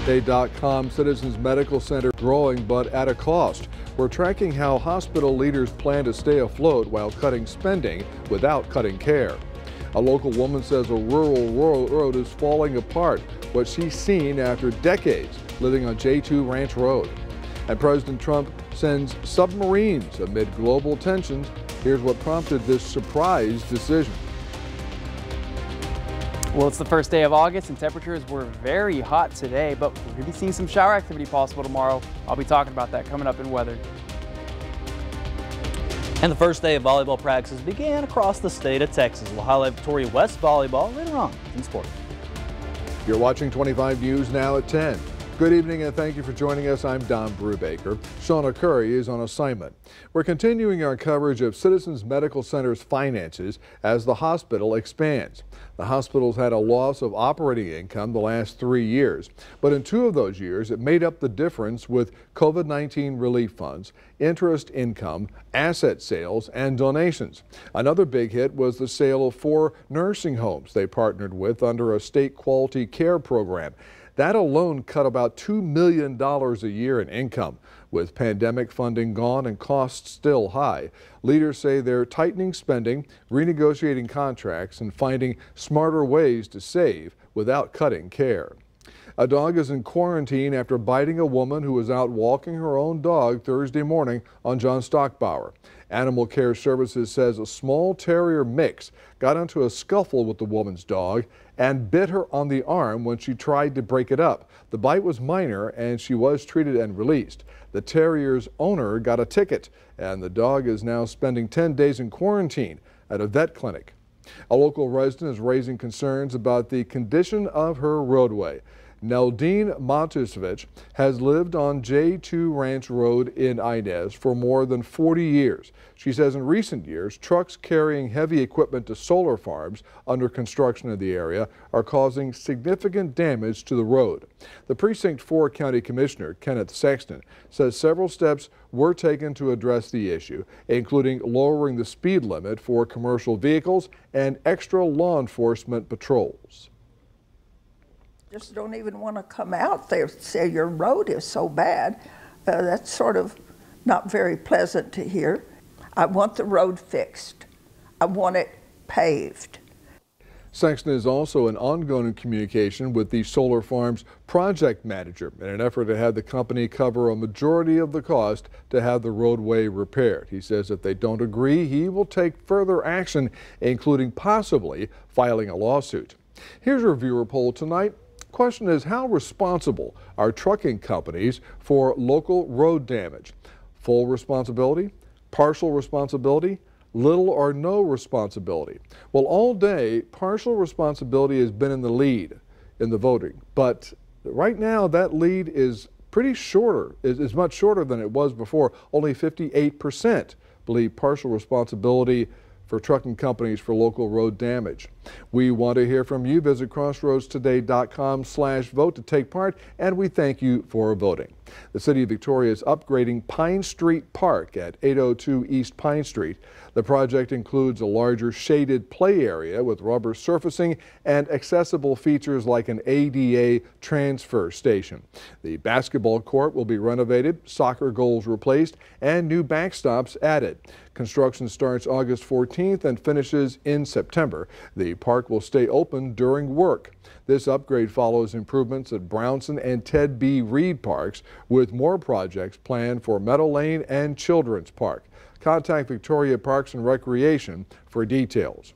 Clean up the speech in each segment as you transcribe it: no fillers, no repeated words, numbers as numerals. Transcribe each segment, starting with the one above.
Today.com Citizens Medical Center growing but at a cost. We're tracking how hospital leaders plan to stay afloat while cutting spending without cutting care. A local woman says a rural road is falling apart, what she's seen after decades living on J2 Ranch Road. And President Trump sends submarines amid global tensions. Here's what prompted this surprise decision. Well, it's the first day of August and temperatures were very hot today, but we're going to be seeing some shower activity possible tomorrow. I'll be talking about that coming up in weather. And the first day of volleyball practices began across the state of Texas. We'll highlight Victoria West volleyball later on in sports. You're watching 25 News now at 10. Good evening and thank you for joining us. I'm Don Brubaker. Shauna Curry is on assignment. We're continuing our coverage of Citizens Medical Center's finances as the hospital expands. The hospital's had a loss of operating income the last 3 years, but in 2 of those years it made up the difference with COVID-19 relief funds, interest income, asset sales, and donations. Another big hit was the sale of 4 nursing homes they partnered with under a state quality care program. That alone cut about $2 million a year in income. With pandemic funding gone and costs still high, leaders say they're tightening spending, renegotiating contracts, and finding smarter ways to save without cutting care. A dog is in quarantine after biting a woman who was out walking her own dog Thursday morning on John Stockbauer. Animal Care Services says a small terrier mix got into a scuffle with the woman's dog and bit her on the arm when she tried to break it up. The bite was minor and she was treated and released. The terrier's owner got a ticket and the dog is now spending 10 days in quarantine at a vet clinic. A local resident is raising concerns about the condition of her roadway. Neldine Matusevich has lived on J2 Ranch Road in Inez for more than 40 years. She says in recent years, trucks carrying heavy equipment to solar farms under construction in the area are causing significant damage to the road. The Precinct 4 County Commissioner, Kenneth Sexton, says several steps were taken to address the issue, including lowering the speed limit for commercial vehicles and extra law enforcement patrols. Just don't even want to come out there and say your road is so bad. That's sort of not very pleasant to hear. I want the road fixed. I want it paved. Sexton is also in ongoing communication with the solar farm's project manager in an effort to have the company cover a majority of the cost to have the roadway repaired. He says if they don't agree, he will take further action, including possibly filing a lawsuit. Here's a viewer poll tonight. Question is, how responsible are trucking companies for local road damage? Full responsibility, partial responsibility, little or no responsibility? Well, all day, partial responsibility has been in the lead in the voting, but right now that lead is pretty shorter, is much shorter than it was before. Only 58% believe partial responsibility for trucking companies for local road damage. We want to hear from you. Visit crossroadstoday.com/vote to take part, and we thank you for voting. The City of Victoria is upgrading Pine Street Park at 802 East Pine Street. The project includes a larger shaded play area with rubber surfacing and accessible features like an ADA transfer station. The basketball court will be renovated, soccer goals replaced, and new backstops added. Construction starts August 14th and finishes in September. The park will stay open during work. This upgrade follows improvements at Brownson and Ted B. Reed parks, with more projects planned for Meadow Lane and Children's Park. Contact Victoria Parks and Recreation for details.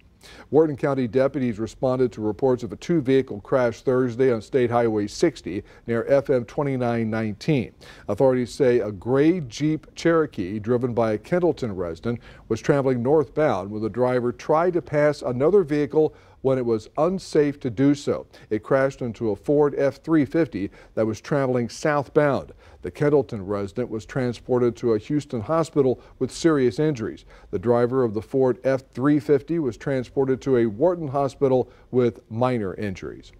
Wharton County deputies responded to reports of a 2-vehicle crash Thursday on State Highway 60 near FM 2919. Authorities say a gray Jeep Cherokee driven by a Kendleton resident was traveling northbound when the driver tried to pass another vehicle when it was unsafe to do so. It crashed into a Ford F-350 that was traveling southbound. The Kendleton resident was transported to a Houston hospital with serious injuries. The driver of the Ford F-350 was transported to a Wharton hospital with minor injuries.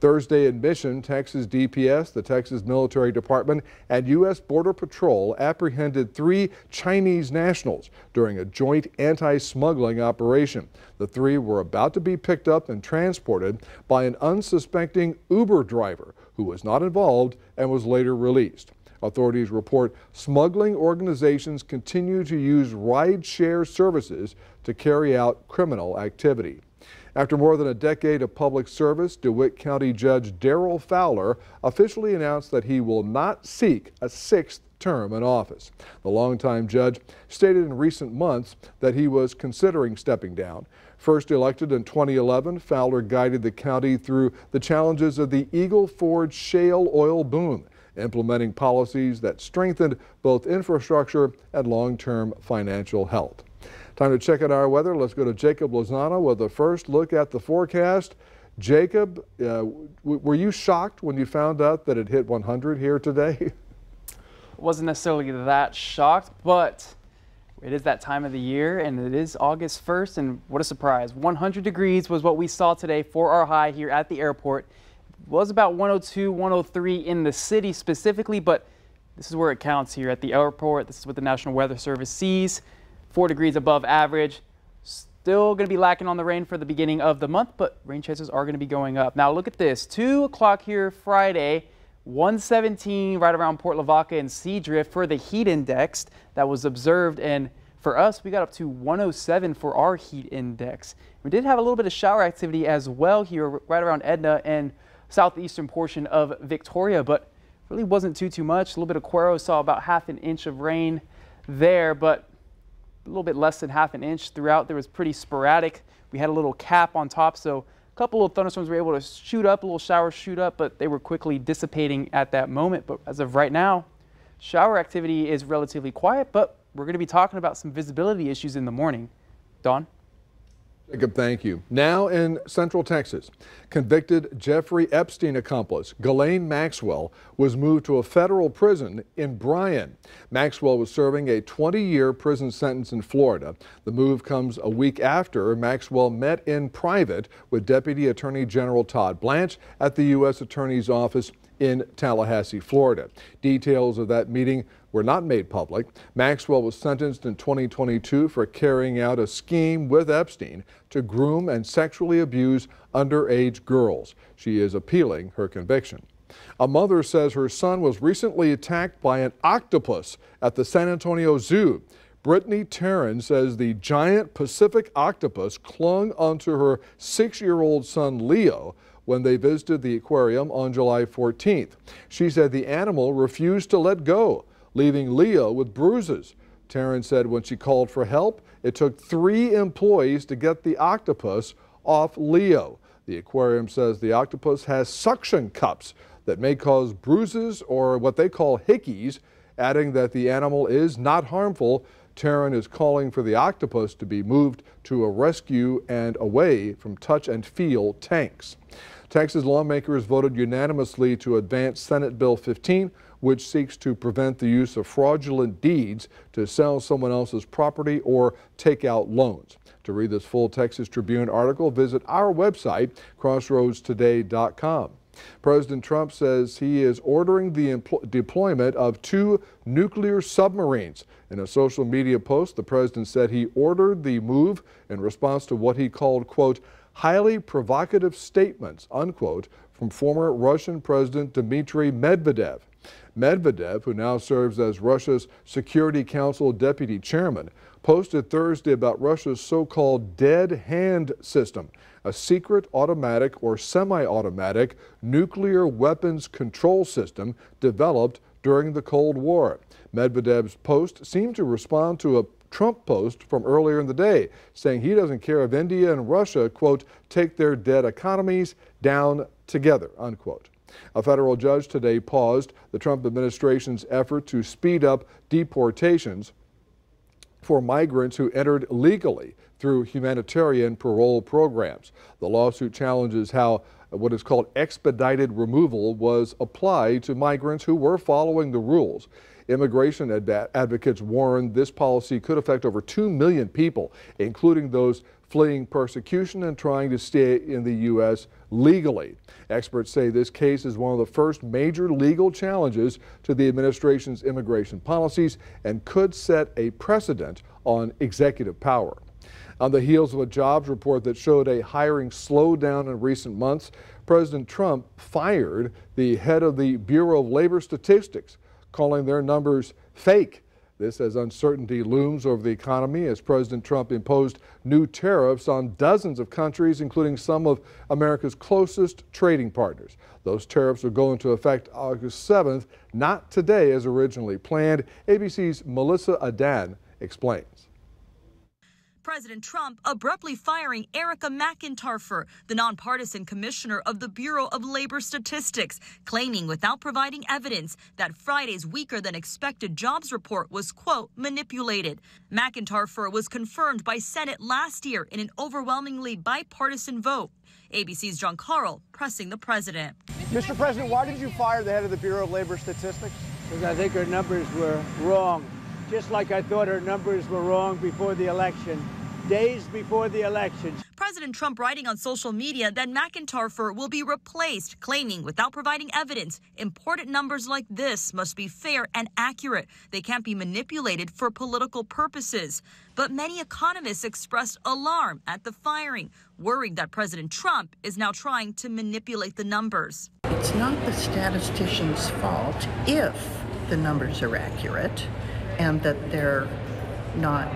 Thursday in Mission, Texas DPS, the Texas Military Department, and U.S. Border Patrol apprehended 3 Chinese nationals during a joint anti-smuggling operation. The 3 were about to be picked up and transported by an unsuspecting Uber driver who was not involved and was later released. Authorities report smuggling organizations continue to use ride-share services to carry out criminal activity. After more than a decade of public service, DeWitt County Judge Daryl Fowler officially announced that he will not seek a sixth term in office. The longtime judge stated in recent months that he was considering stepping down. First elected in 2011, Fowler guided the county through the challenges of the Eagle Ford shale oil boom, implementing policies that strengthened both infrastructure and long-term financial health. Time to check out our weather. Let's go to Jacob Lozano with a first look at the forecast. Jacob, were you shocked when you found out that it hit 100 here today? Wasn't necessarily that shocked, but it is that time of the year, and it is August 1st, and what a surprise. 100 degrees was what we saw today for our high here at the airport. It was about 102, 103 in the city specifically, but this is where it counts here at the airport. This is what the National Weather Service sees. 4 degrees above average. Still going to be lacking on the rain for the beginning of the month, but rain chances are going to be going up. Now look at this, 2 o'clock here Friday, 117 right around Port Lavaca and Seadrift for the heat index that was observed, and for us we got up to 107 for our heat index. We did have a little bit of shower activity as well here right around Edna and southeastern portion of Victoria, but really wasn't too much. A little bit of Cuero, saw about ½ an inch of rain there, but a little bit less than ½ an inch throughout. There was pretty sporadic. We had a little cap on top, so a couple of thunderstorms were able to shoot up, a little showers shoot up, but they were quickly dissipating at that moment. But as of right now, shower activity is relatively quiet, but we're going to be talking about some visibility issues in the morning. Dawn? Jacob, thank you. Now in Central Texas, convicted Jeffrey Epstein accomplice Ghislaine Maxwell was moved to a federal prison in Bryan. Maxwell was serving a 20-year prison sentence in Florida. The move comes a week after Maxwell met in private with Deputy Attorney General Todd Blanche at the U.S. Attorney's Office in Tallahassee, Florida. Details of that meeting were not made public. Maxwell was sentenced in 2022 for carrying out a scheme with Epstein to groom and sexually abuse underage girls. She is appealing her conviction. A mother says her son was recently attacked by an octopus at the San Antonio Zoo. Brittany Taryn says the giant Pacific octopus clung onto her 6-year-old son Leo when they visited the aquarium on July 14th. She said the animal refused to let go, leaving Leo with bruises. Taryn said when she called for help, it took 3 employees to get the octopus off Leo. The aquarium says the octopus has suction cups that may cause bruises or what they call hickeys, adding that the animal is not harmful. Taryn is calling for the octopus to be moved to a rescue and away from touch and feel tanks. Texas lawmakers voted unanimously to advance Senate Bill 15, which seeks to prevent the use of fraudulent deeds to sell someone else's property or take out loans. To read this full Texas Tribune article, visit our website, crossroadstoday.com. President Trump says he is ordering the deployment of 2 nuclear submarines. In a social media post, the president said he ordered the move in response to what he called, quote, highly provocative statements, unquote, from former Russian President Dmitry Medvedev. Medvedev, who now serves as Russia's Security Council deputy chairman, posted Thursday about Russia's so-called dead hand system, a secret automatic or semi-automatic nuclear weapons control system developed during the Cold War. Medvedev's post seemed to respond to a Trump post from earlier in the day, saying he doesn't care if India and Russia, quote, take their dead economies down together, unquote. A federal judge today paused the Trump administration's effort to speed up deportations for migrants who entered legally through humanitarian parole programs. The lawsuit challenges how what is called expedited removal was applied to migrants who were following the rules. Immigration advocates warn this policy could affect over 2 million people, including those fleeing persecution and trying to stay in the U.S. legally. Experts say this case is one of the first major legal challenges to the administration's immigration policies and could set a precedent on executive power. On the heels of a jobs report that showed a hiring slowdown in recent months, President Trump fired the head of the Bureau of Labor Statistics, calling their numbers fake. This as uncertainty looms over the economy as President Trump imposed new tariffs on dozens of countries, including some of America's closest trading partners. Those tariffs will go into effect August 7th, not today as originally planned. ABC's Melissa Adan explains. President Trump abruptly firing Erica McIntarfer, the nonpartisan commissioner of the Bureau of Labor Statistics, claiming without providing evidence that Friday's weaker than expected jobs report was, quote, manipulated. McIntarfer was confirmed by Senate last year in an overwhelmingly bipartisan vote. ABC's John Carl pressing the president. Mr. President, why did you fire the head of the Bureau of Labor Statistics? Because I think her numbers were wrong. Just like I thought her numbers were wrong before the election, days before the election. President Trump writing on social media that McIntarfer will be replaced, claiming without providing evidence, important numbers like this must be fair and accurate. They can't be manipulated for political purposes. But many economists expressed alarm at the firing, worried that President Trump is now trying to manipulate the numbers. It's not the statistician's fault if the numbers are accurate and that they're not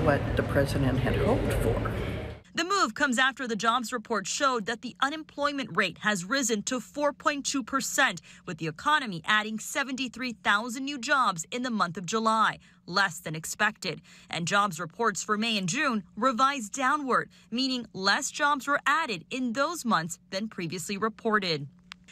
what the president had hoped for. The move comes after the jobs report showed that the unemployment rate has risen to 4.2%, with the economy adding 73,000 new jobs in the month of July, less than expected. And jobs reports for May and June revised downward, meaning less jobs were added in those months than previously reported.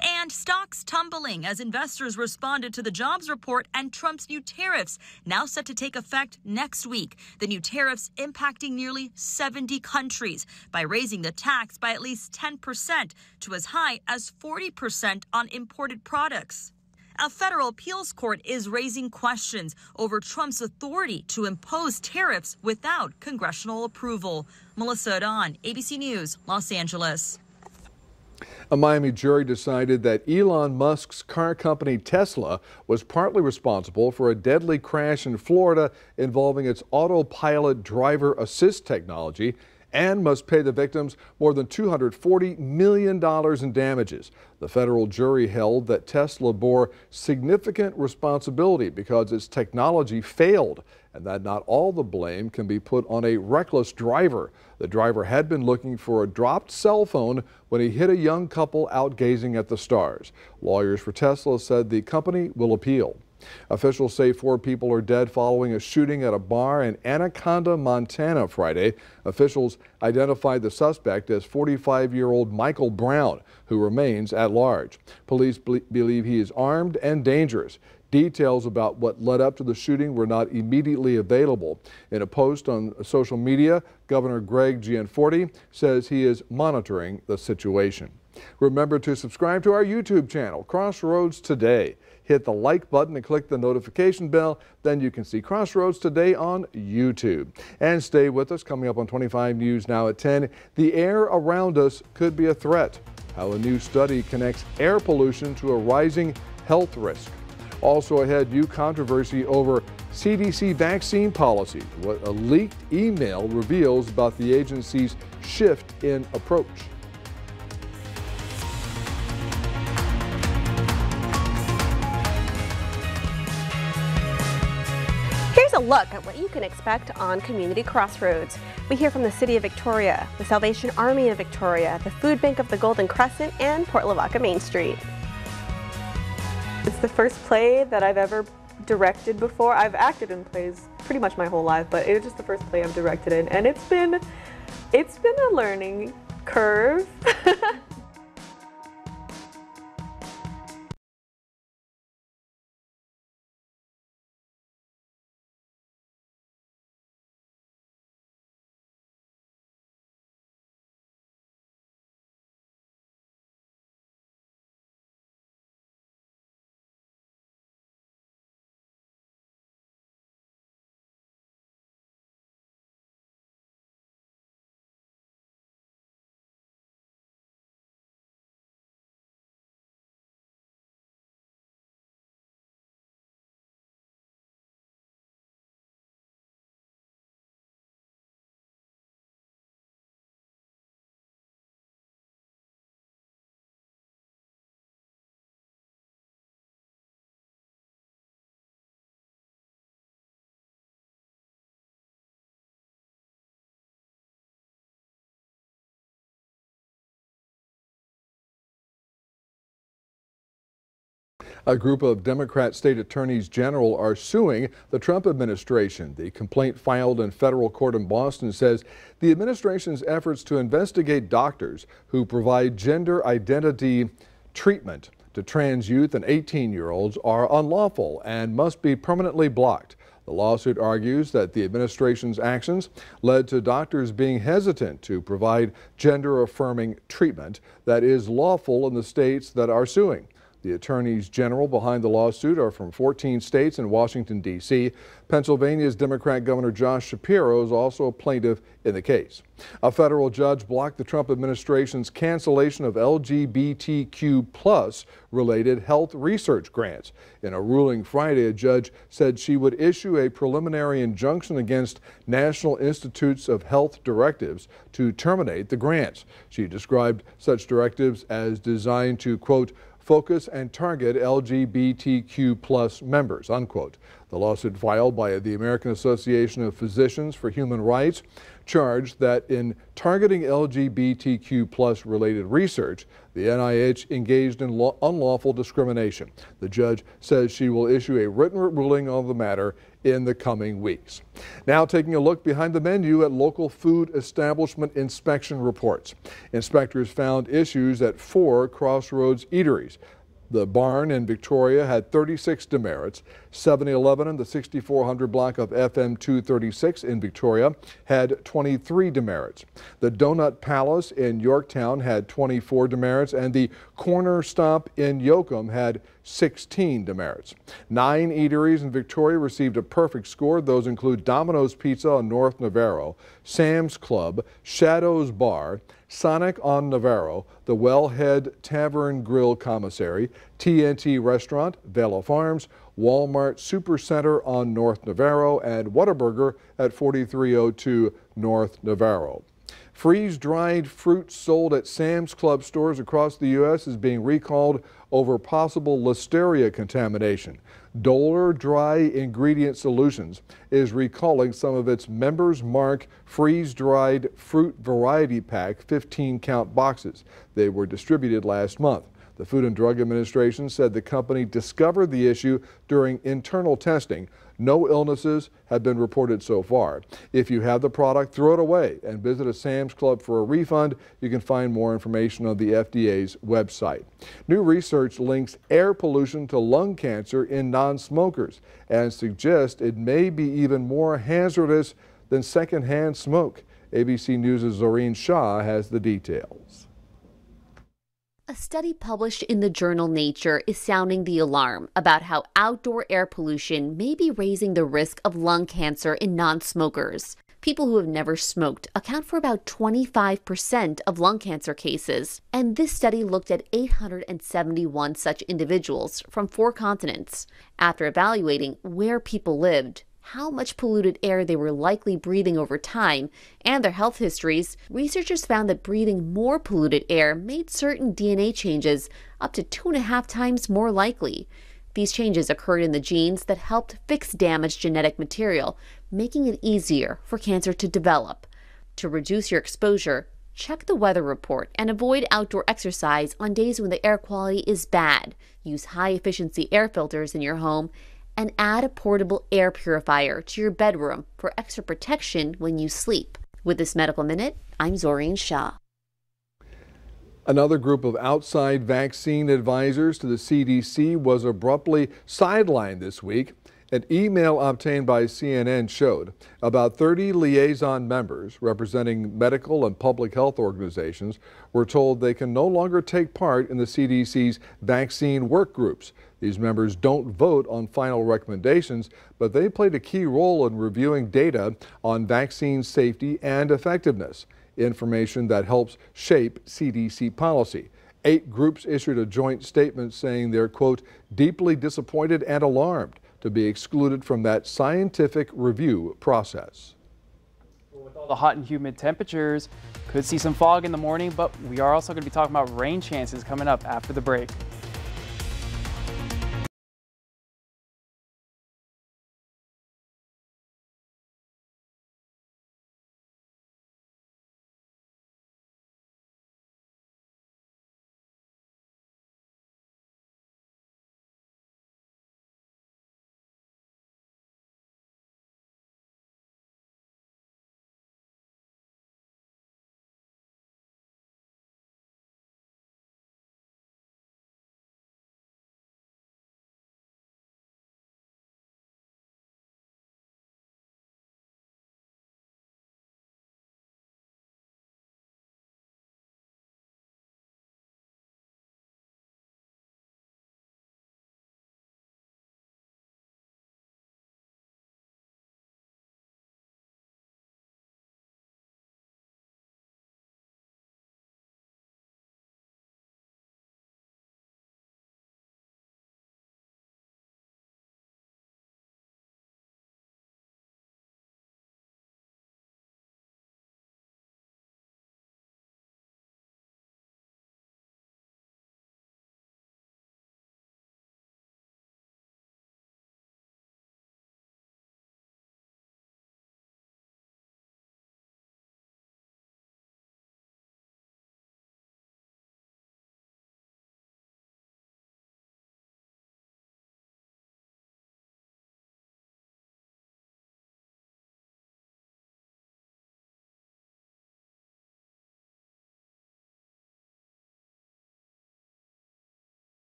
And stocks tumbling as investors responded to the jobs report and Trump's new tariffs, now set to take effect next week. The new tariffs impacting nearly 70 countries by raising the tax by at least 10% to as high as 40% on imported products. A federal appeals court is raising questions over Trump's authority to impose tariffs without congressional approval. Melissa Adan, ABC News, Los Angeles. A Miami jury decided that Elon Musk's car company Tesla was partly responsible for a deadly crash in Florida involving its autopilot driver assist technology and must pay the victims more than $240 million in damages. The federal jury held that Tesla bore significant responsibility because its technology failed and that not all the blame can be put on a reckless driver. The driver had been looking for a dropped cell phone when he hit a young couple out gazing at the stars. Lawyers for Tesla said the company will appeal. Officials say 4 people are dead following a shooting at a bar in Anaconda, Montana Friday. Officials identified the suspect as 45-year-old Michael Brown, who remains at large. Police believe he is armed and dangerous. Details about what led up to the shooting were not immediately available. In a post on social media, Governor Greg Gianforte says he is monitoring the situation. Remember to subscribe to our YouTube channel, Crossroads Today. Hit the like button and click the notification bell. Then you can see Crossroads Today on YouTube. And stay with us. Coming up on 25 News Now at 10, the air around us could be a threat. How a new study connects air pollution to a rising health risk. Also ahead, new controversy over CDC vaccine policies. What a leaked email reveals about the agency's shift in approach. Here's a look at what you can expect on Community Crossroads. We hear from the City of Victoria, the Salvation Army of Victoria, the Food Bank of the Golden Crescent, and Port Lavaca Main Street. It's the first play that I've ever directed before. I've acted in plays pretty much my whole life, but it was just the first play I've directed in, and it's been a learning curve. A group of Democrat state attorneys general are suing the Trump administration. The complaint filed in federal court in Boston says the administration's efforts to investigate doctors who provide gender identity treatment to trans youth and 18-year-olds are unlawful and must be permanently blocked. The lawsuit argues that the administration's actions led to doctors being hesitant to provide gender-affirming treatment that is lawful in the states that are suing. The attorneys general behind the lawsuit are from 14 states and Washington, D.C. Pennsylvania's Democrat Governor Josh Shapiro is also a plaintiff in the case. A federal judge blocked the Trump administration's cancellation of LGBTQ+ related health research grants. In a ruling Friday, a judge said she would issue a preliminary injunction against National Institutes of Health directives to terminate the grants. She described such directives as designed to, quote, focus and target LGBTQ+ members, unquote. The lawsuit filed by the American Association of Physicians for Human Rights charged that in targeting LGBTQ+ related research, the NIH engaged in unlawful discrimination. The judge says she will issue a written ruling on the matter in the coming weeks. Now taking a look behind the menu at local food establishment inspection reports. Inspectors found issues at 4 Crossroads eateries. The Barn in Victoria had 36 demerits. 7-Eleven in the 6400 block of FM 236 in Victoria had 23 demerits. The Donut Palace in Yorktown had 24 demerits, and the Corner Stop in Yoakum had 16 demerits. 9 eateries in Victoria received a perfect score. Those include Domino's Pizza on North Navarro, Sam's Club, Shadows Bar, Sonic on Navarro, the Wellhead Tavern Grill Commissary, TNT Restaurant, Vela Farms, Walmart Supercenter on North Navarro, and Whataburger at 4302 North Navarro. Freeze-dried fruit sold at Sam's Club stores across the U.S. is being recalled over possible listeria contamination. Doler Dry Ingredient Solutions is recalling some of its Members Mark freeze-dried fruit variety pack 15-count boxes. They were distributed last month. The Food and Drug Administration said the company discovered the issue during internal testing. No illnesses have been reported so far. If you have the product, throw it away and visit a Sam's Club for a refund. You can find more information on the FDA's website. New research links air pollution to lung cancer in non-smokers and suggests it may be even more hazardous than secondhand smoke. ABC News' Zoreen Shah has the details. A study published in the journal Nature is sounding the alarm about how outdoor air pollution may be raising the risk of lung cancer in non-smokers. People who have never smoked account for about 25% of lung cancer cases, and this study looked at 871 such individuals from 4 continents. After evaluating where people lived, how much polluted air they were likely breathing over time, and their health histories, researchers found that breathing more polluted air made certain DNA changes up to 2.5 times more likely. These changes occurred in the genes that helped fix damaged genetic material, making it easier for cancer to develop. To reduce your exposure, check the weather report and avoid outdoor exercise on days when the air quality is bad. Use high-efficiency air filters in your home and add a portable air purifier to your bedroom for extra protection when you sleep. With this Medical Minute, I'm Zoreen Shah. Another group of outside vaccine advisors to the CDC was abruptly sidelined this week. An email obtained by CNN showed about 30 liaison members representing medical and public health organizations were told they can no longer take part in the CDC's vaccine work groups. These members don't vote on final recommendations, but they played a key role in reviewing data on vaccine safety and effectiveness, information that helps shape CDC policy. 8 groups issued a joint statement saying they're, quote, deeply disappointed and alarmed to be excluded from that scientific review process. With all the hot and humid temperatures, could see some fog in the morning, but we are also going to be talking about rain chances coming up after the break.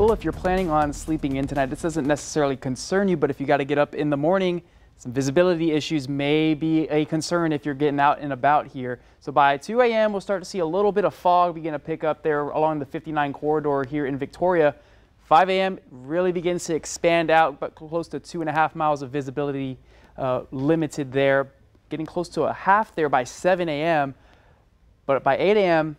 still, if you're planning on sleeping in tonight, this doesn't necessarily concern you, but if you got to get up in the morning, some visibility issues may be a concern if you're getting out and about here. So by 2 a.m., we'll start to see a little bit of fog begin to pick up there along the 59 corridor here in Victoria. 5 a.m. really begins to expand out, but close to 2.5 miles of visibility limited there. Getting close to a half there by 7 a.m. But by 8 a.m.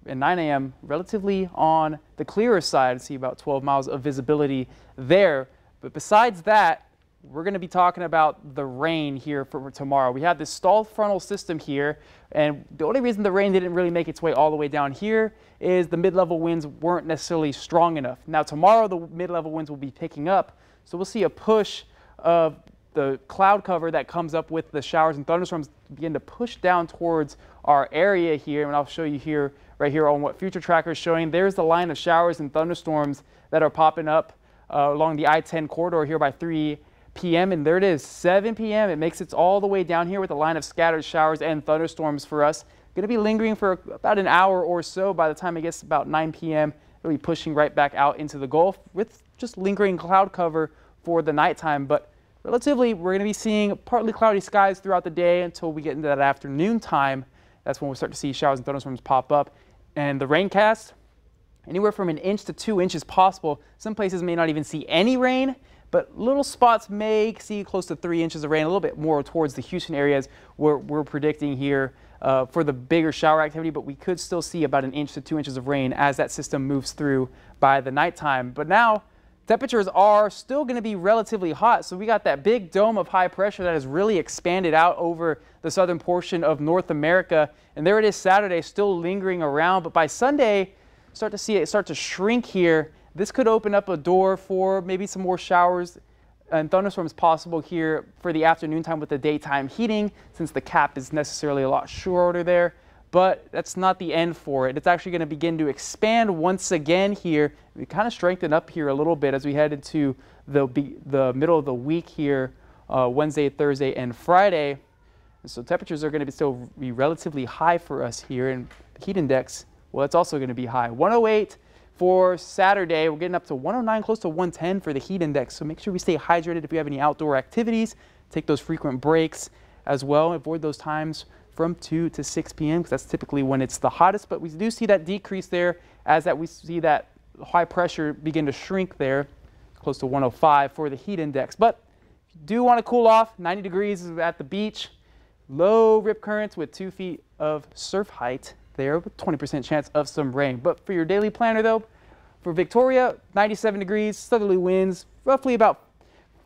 and 9 a.m., relatively on the clearer side, see about 12 miles of visibility there. But besides that, we're going to be talking about the rain here for tomorrow. We have this stalled frontal system here, and the only reason the rain didn't really make its way all the way down here is the mid-level winds weren't necessarily strong enough. Now tomorrow the mid-level winds will be picking up, so we'll see a push of the cloud cover that comes up with the showers and thunderstorms begin to push down towards our area here, and I'll show you here, right here on what Future Tracker is showing. There's the line of showers and thunderstorms that are popping up along the I-10 corridor here by 3 p.m. and there it is, 7 p.m. It makes it all the way down here with a line of scattered showers and thunderstorms for us. Going to be lingering for about an hour or so. By the time it gets about 9 p.m., it'll be pushing right back out into the Gulf with just lingering cloud cover for the nighttime. But relatively, we're going to be seeing partly cloudy skies throughout the day until we get into that afternoon time. That's when we'll start to see showers and thunderstorms pop up. And the raincast, anywhere from 1 inch to 2 inches possible. Some places may not even see any rain, but little spots may see close to 3 inches of rain, a little bit more towards the Houston areas where we're predicting here for the bigger shower activity, but we could still see about 1 inch to 2 inches of rain as that system moves through by the nighttime. But now temperatures are still going to be relatively hot, so we got that big dome of high pressure that has really expanded out over the southern portion of North America, and there it is Saturday, still lingering around, but by Sunday, start to see it start to shrink here. This could open up a door for maybe some more showers and thunderstorms possible here for the afternoon time with the daytime heating, since the cap is necessarily a lot shorter there. But that's not the end for it. It's actually going to begin to expand once again here. We kind of strengthen up here a little bit as we head into the middle of the week here, Wednesday, Thursday, and Friday. And so temperatures are going to still be relatively high for us here, and the heat index, well, it's also going to be high. 108 for Saturday. We're getting up to 109, close to 110 for the heat index. So make sure we stay hydrated if you have any outdoor activities. Take those frequent breaks as well. Avoid those times from 2 to 6 p.m. because that's typically when it's the hottest. But we do see that decrease there as we see that high pressure begin to shrink there, close to 105 for the heat index. But if you do want to cool off, 90 degrees at the beach, low rip currents with 2 feet of surf height there with 20% chance of some rain. But for your daily planner though, for Victoria, 97 degrees, southerly winds, roughly about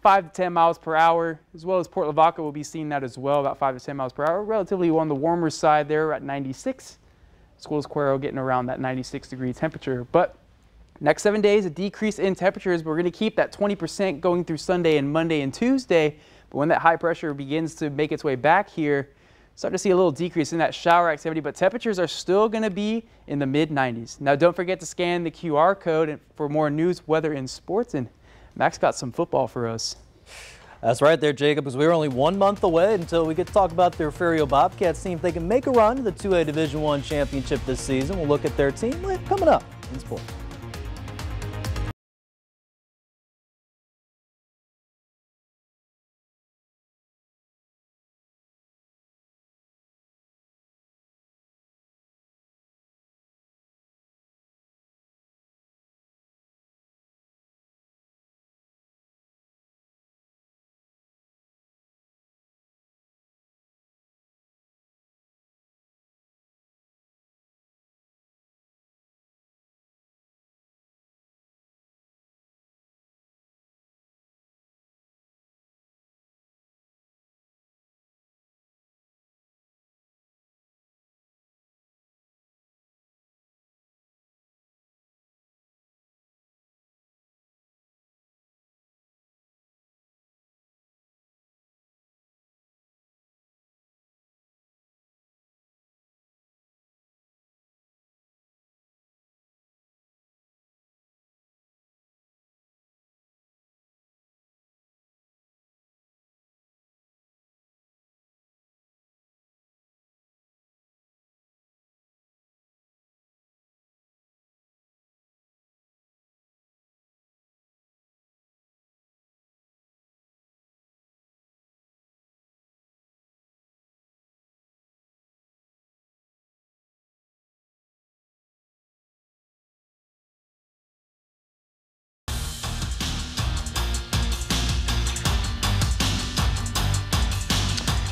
5 to 10 miles per hour, as well as Port Lavaca will be seeing that as well, about 5 to 10 miles per hour, relatively on the warmer side there at 96. Schools Cuero getting around that 96 degree temperature. But next 7 days, a decrease in temperatures. We're going to keep that 20% going through Sunday and Monday and Tuesday. But when that high pressure begins to make its way back here, start to see a little decrease in that shower activity, but temperatures are still going to be in the mid-90s. Now, don't forget to scan the QR code for more news, weather, and sports. And Max got some football for us. That's right there, Jacob, because we're only 1 month away until we get to talk about their Ferrio Bobcats team. If they can make a run to the 2A Division I championship this season, we'll look at their team coming up in sports.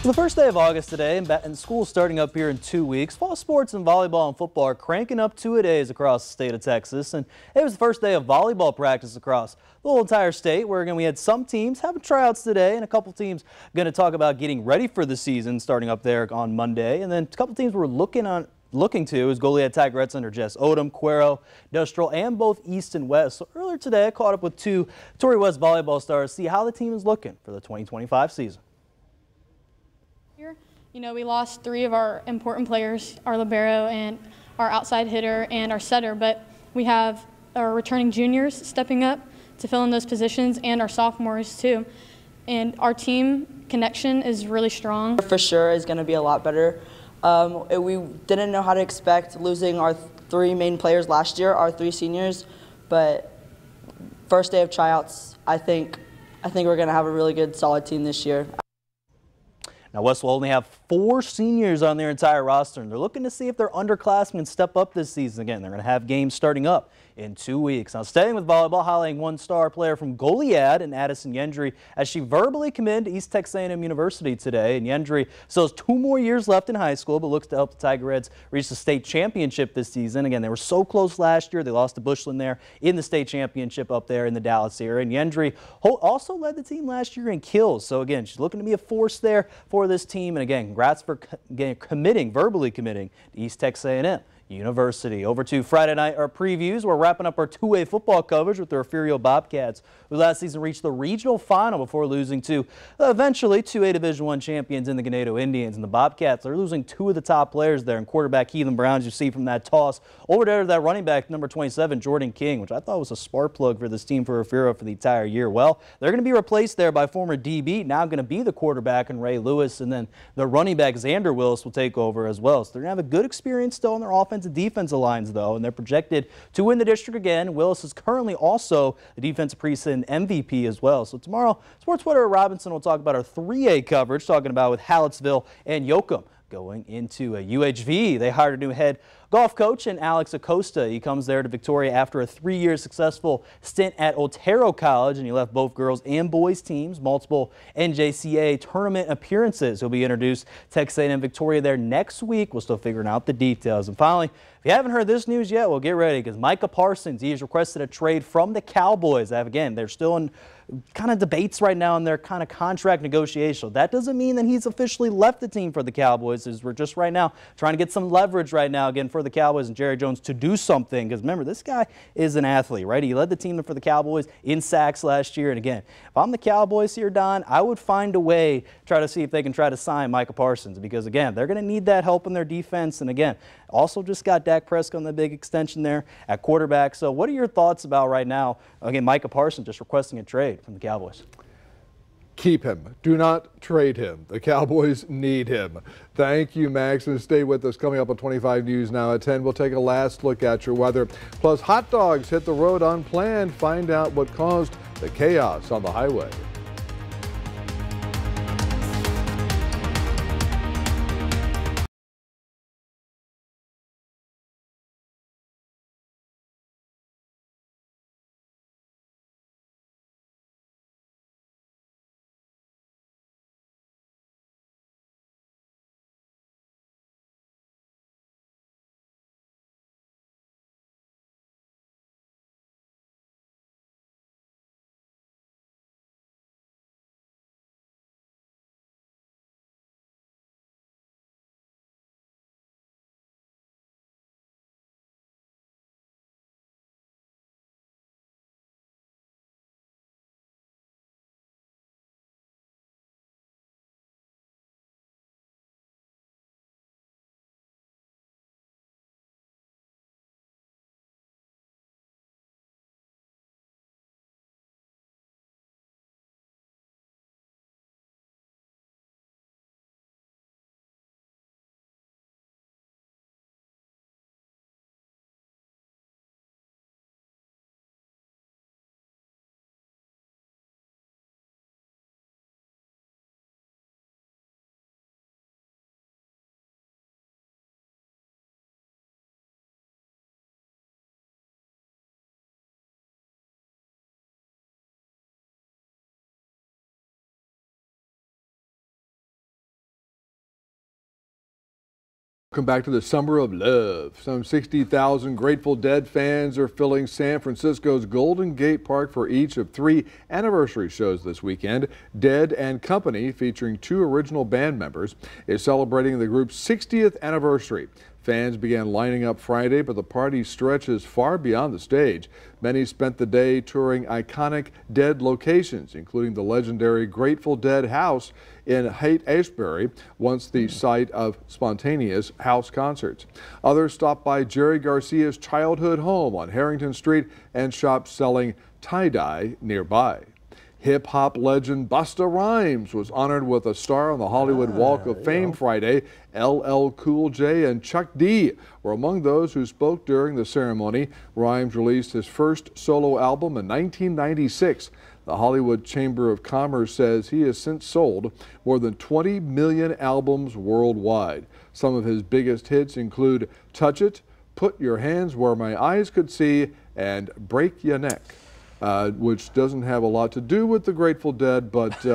The first day of August today, and school starting up here in 2 weeks. Fall sports and volleyball and football are cranking up two-a-days across the state of Texas, and it was the first day of volleyball practice across the whole entire state, where again we had some teams having tryouts today, and a couple teams going to talk about getting ready for the season starting up there on Monday, and then a couple teams we're looking to is Goliad Tigerettes under Jess Odom, Cuero, Industrial, and both East and West. So earlier today, I caught up with two Torrey West volleyball stars to see how the team is looking for the 2025 season. You know, we lost 3 of our important players, our libero and our outside hitter and our setter, but we have our returning juniors stepping up to fill in those positions and our sophomores too. And our team connection is really strong. For sure is going to be a lot better. We didn't know how to expect losing our 3 main players last year, our 3 seniors, but first day of tryouts, I think we're going to have a really good, solid team this year. Now, West will only have 4 seniors on their entire roster, and they're looking to see if their underclassmen step up this season. Again, they're going to have games starting up in 2 weeks. Now, staying with volleyball, highlighting one star player from Goliad and Addison Yendry as she verbally committed to East Texas A&M University today. And Yendry still has 2 more years left in high school, but looks to help the Tigerettes reach the state championship this season. Again, they were so close last year. They lost to Bushland there in the state championship up there in the Dallas area. And Yendry also led the team last year in kills. So again, she's looking to be a force there for this team. And again, congrats for verbally committing to East Texas A&M University. Over to Friday night, our previews. We're wrapping up our 2A football coverage with the Refugio Bobcats, who last season reached the regional final before losing to eventually 2A Division I champions in the Ganado Indians. And the Bobcats are losing 2 of the top players there, and quarterback Keelan Browns, you see from that toss over there to that running back number 27, Jordan King, which I thought was a spark plug for this team for Refugio for the entire year. Well, they're going to be replaced there by former DB, now going to be the quarterback and Ray Lewis, and then the running back Xander Willis will take over as well. So they're going to have a good experience still on their offensive defensive lines, though, and they're projected to win the district again. Willis is currently also the defensive preseason MVP as well. So tomorrow, Sports Twitter at Robinson will talk about our 3A coverage, talking about with Hallettsville and Yoakum going into a UHV. They hired a new head golf coach in Alex Acosta. He comes there to Victoria after a 3-year successful stint at Otero College, and he left both girls and boys teams, multiple NJCA tournament appearances. He'll be introduced Texas A&M Victoria there next week. We're still figuring out the details. And finally, if you haven't heard this news yet, well, get ready, because Micah Parsons, he has requested a trade from the Cowboys. Again, they're still in kind of debates right now in their kind of contract negotiation. That doesn't mean that he's officially left the team for the Cowboys, as we're just right now trying to get some leverage right now again for the Cowboys and Jerry Jones to do something, because remember, this guy is an athlete, right? He led the team for the Cowboys in sacks last year. And again, if I'm the Cowboys here, Don, I would find a way to try to see if they can try to sign Micah Parsons, because again, they're going to need that help in their defense. And again, also just got Dak Prescott on the big extension there at quarterback. So what are your thoughts about right now, again, Micah Parsons just requesting a trade from the Cowboys? Keep him. Do not trade him. The Cowboys need him. Thank you, Max, and stay with us. Coming up on 25 News Now at 10, we'll take a last look at your weather. Plus, hot dogs hit the road unplanned. Find out what caused the chaos on the highway. Welcome back to the Summer of Love. Some 60,000 Grateful Dead fans are filling San Francisco's Golden Gate Park for each of 3 anniversary shows this weekend. Dead and Company, featuring 2 original band members, is celebrating the group's 60th anniversary. Fans began lining up Friday, but the party stretches far beyond the stage. Many spent the day touring iconic Dead locations, including the legendary Grateful Dead house in Haight-Ashbury, once the site of spontaneous house concerts. Others stopped by Jerry Garcia's childhood home on Harrington Street and shops selling tie-dye nearby. Hip-hop legend Busta Rhymes was honored with a star on the Hollywood Walk of Fame Friday. LL Cool J and Chuck D were among those who spoke during the ceremony. Rhymes released his first solo album in 1996. The Hollywood Chamber of Commerce says he has since sold more than 20 million albums worldwide. Some of his biggest hits include Touch It, Put Your Hands Where My Eyes Could See, and Break Your Neck. Which doesn't have a lot to do with the Grateful Dead, but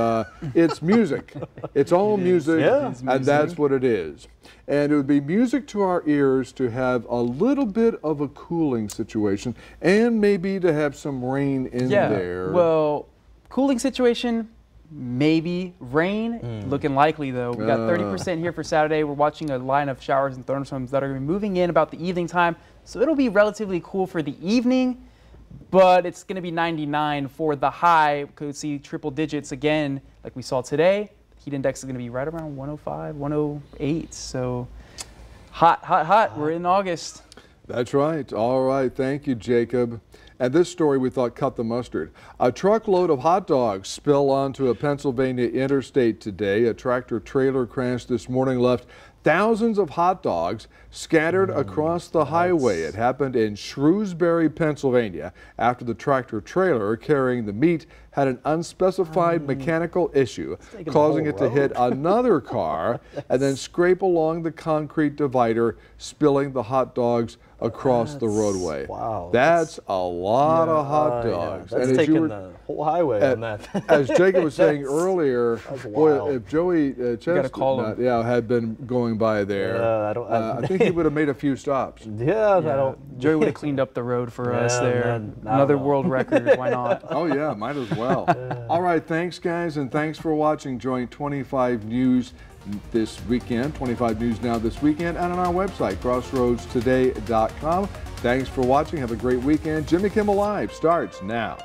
it's music. It's all music, and that's what it is. And it would be music to our ears to have a little bit of a cooling situation, and maybe to have some rain in there. Well, cooling situation, maybe. Rain, looking likely though. We got 30% here for Saturday. We're watching a line of showers and thunderstorms that are going to be moving in about the evening time, so it'll be relatively cool for the evening. But it's going to be 99 for the high. Could see triple digits again like we saw today. Heat index is going to be right around 105, 108. So hot, hot, hot. We're in August. That's right. All right. Thank you, Jacob. And this story we thought cut the mustard. A truckload of hot dogs spill onto a Pennsylvania interstate today. A tractor trailer crash this morning left thousands of hot dogs scattered across the highway. It happened in Shrewsbury, Pennsylvania, after the tractor trailer carrying the meat had an unspecified mechanical issue, causing it to hit another car and then scrape along the concrete divider, spilling the hot dogs across the roadway. Wow. That's a lot of hot dogs. That's taking the whole highway on that. As Jacob was saying earlier, boy, if Joey Chestnut had been going by there, I think he would have made a few stops. Joey would have cleaned up the road for us there. Another world record, why not? Oh yeah, might as well. All right, thanks guys, and thanks for watching. Join 25 News this weekend, 25 News Now this weekend, and on our website, crossroadstoday.com. Thanks for watching. Have a great weekend. Jimmy Kimmel Live starts now.